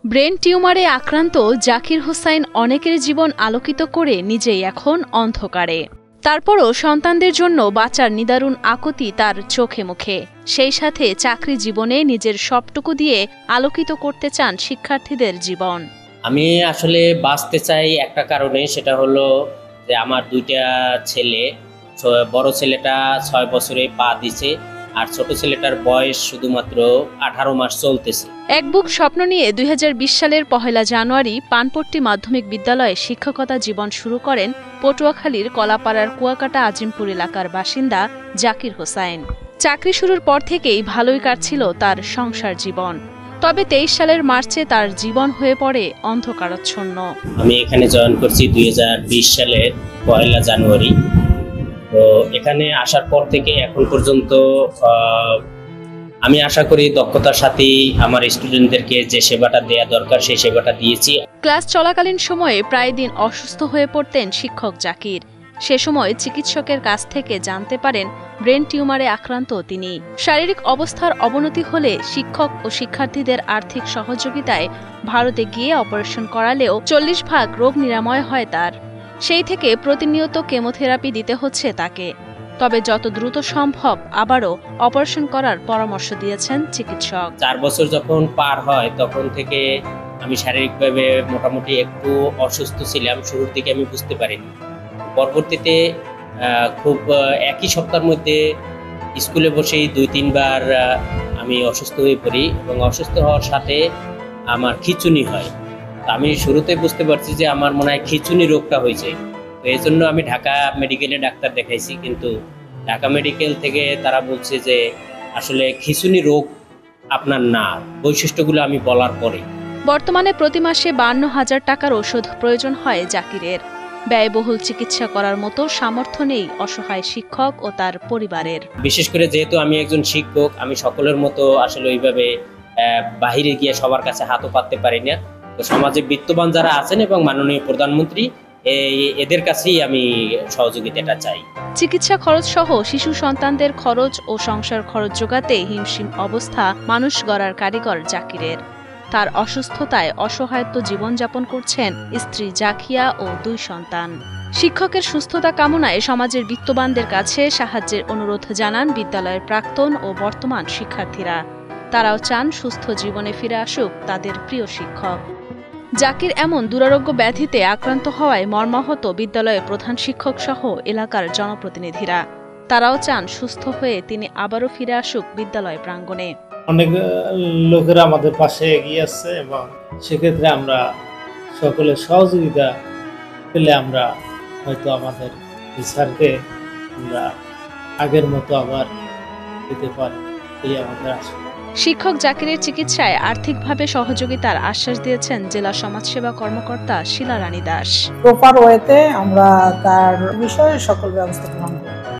Brain টিউমারে আক্রান্ত জাকির হোসাইন অনেকের জীবন আলোকিত করে নিজেই এখন অন্ধকারে। তারপরও সন্তানদের জন্য বাঁচার নিদারুণ আকুতি তার চোখে মুখে। সেই সাথে চাকরি জীবনে নিজের সবটুকু দিয়ে আলোকিত করতে চান শিক্ষার্থীদের জীবন। আমি আসলে বাঁচতে চাই একটা কারণে, সেটা হলো যে আমার দুইটা ছেলে, বড় ছেলেটা 6 বছরে পা দিছে আর ছোট ছেলেটার বয়স শুধুমাত্র 18 মাস চলতেছে। এক বুক স্বপ্ন নিয়ে 2020 সালের 1 জানুয়ারি পানপট্টি মাধ্যমিক বিদ্যালয়ে শিক্ষকতা জীবন শুরু করেন পটুয়াখালীর কলাপাড়ার কুয়াকাটা আজিমপুর এলাকার বাসিন্দা জাকির হোসাইন। চাকরি শুরুর পর থেকেই ভালোই কাটছিল তার সংসার জীবন। তবে 23 সালের মার্চে তার জীবন হয়ে পড়ে অন্ধকারাচ্ছন্ন। আমি এখানে জয়েন করছি 2020 সালের 1 জানুয়ারি। তো এখানে আসার পর থেকে এখন পর্যন্ত আমি আশা করি দক্ষতার সাথে আমার স্টুডেন্টদেরকে যে সেবাটা দেওয়া দরকার সেই সেবাটা দিয়েছি। ক্লাস চলাকালীন সময়ে প্রায় দিন অসুস্থ হয়ে পড়তেন শিক্ষক জাকির। সে সময় চিকিৎসকের কাছ থেকে জানতে পারেন ব্রেন টিউমারে আক্রান্ত তিনি। শারীরিক অবস্থার অবনতি হলে শিক্ষক ও শিক্ষার্থীদের আর্থিক সহযোগিতায় ভারতে গিয়ে অপারেশন করালেও 40% রোগ নিরাময় হয় তার। সেই থেকে প্রতিনিয়ত কেমোথেরাপি দিতে হচ্ছে তাকে। তবে যত দ্রুত সম্ভব আবারও অপারেশন করার পরামর্শ দিয়েছেন চিকিৎসক। 4 বছর যখন পার হয় তখন থেকে আমি শারীরিকভাবে মোটামুটি একটু অসুস্থ ছিলাম। শুরুর দিকে আমি বুঝতে পারিনি। পরবর্তীতে খুব একই সপ্তাহের মধ্যে স্কুলে বসেই 2-3 বার আমি অসুস্থ হয়ে পড়ি এবং অসুস্থ হওয়ার সাথে আমার খিঁচুনি হয়। আমি শুরুতে বুঝতে পারছি যে আমার মনে হয় খিঁচুনি রোগটা হয়েছে। তো এই জন্য আমি ঢাকা মেডিকেলে ডাক্তার দেখাইছি, কিন্তু ঢাকা মেডিকেল থেকে তারা বলছে যে আসলে খিঁচুনি রোগ আপনার না, বৈশিষ্ট্যগুলো আমি বলার পরে। বর্তমানে প্রতি মাসে 52,000 টাকার ওষুধ প্রয়োজন হয় জাকিরের। ব্যয়বহুল চিকিৎসা করার মতো সামর্থ্য নেই অসহায় শিক্ষক ও তার পরিবারের। বিশেষ করে যেহেতু আমি একজন শিক্ষক, আমি সকলের মতো আসলে ওইভাবে বাহিরে গিয়ে সবার কাছে হাতও পাততে পারি না। তো সমাজে বিত্তবান যারা আছেন এবং মাননীয় প্রধানমন্ত্রী, এদের কাছেই আমি সহযোগিতাটা চাই। চিকিৎসা খরচ সহ শিশু সন্তানদের খরচ ও সংসার খরচ জোগাতে হিমশিম অবস্থা মানুষ গড়ার কারিগর জাকিরের। তার অসুস্থতায় অসহায়ত্ব জীবনযাপন করছেন স্ত্রী জাকিয়া ও 2 সন্তান। শিক্ষকের সুস্থতা কামনায় সমাজের বিত্তবানদের কাছে সাহায্যের অনুরোধ জানান বিদ্যালয়ের প্রাক্তন ও বর্তমান শিক্ষার্থীরা। তারাও চান সুস্থ জীবনে ফিরে আসুক তাদের প্রিয় শিক্ষক। জাকির এমন দুরারোগ্য ব্যাধিতে আক্রান্ত হওয়ায় মর্মাহত বিদ্যালয়ের প্রধান শিক্ষক সহ এলাকার জনপ্রতিনিধিরা। তারাও চান সুস্থ হয়ে তিনি আবারও ফিরে আসুক বিদ্যালয় প্রাঙ্গণে। অনেক লোকেরা আমাদের পাশে এগিয়ে আসছে এবং সেক্ষেত্রে আমরা সকলের সহযোগিতা পেলে আমরা হয়তো আমাদের স্যারকে আমরা আগের মতো আবার দিতে পারি, এই আমাদের আশা। শিক্ষক জাকিরের চিকিৎসায় আর্থিকভাবে সহযোগিতার আশ্বাস দিয়েছেন জেলা সমাজসেবা কর্মকর্তা শিলা রানী দাস। প্রপার ওয়েতে আমরা তার বিষয়ে সকল ব্যবস্থা গ্রহণ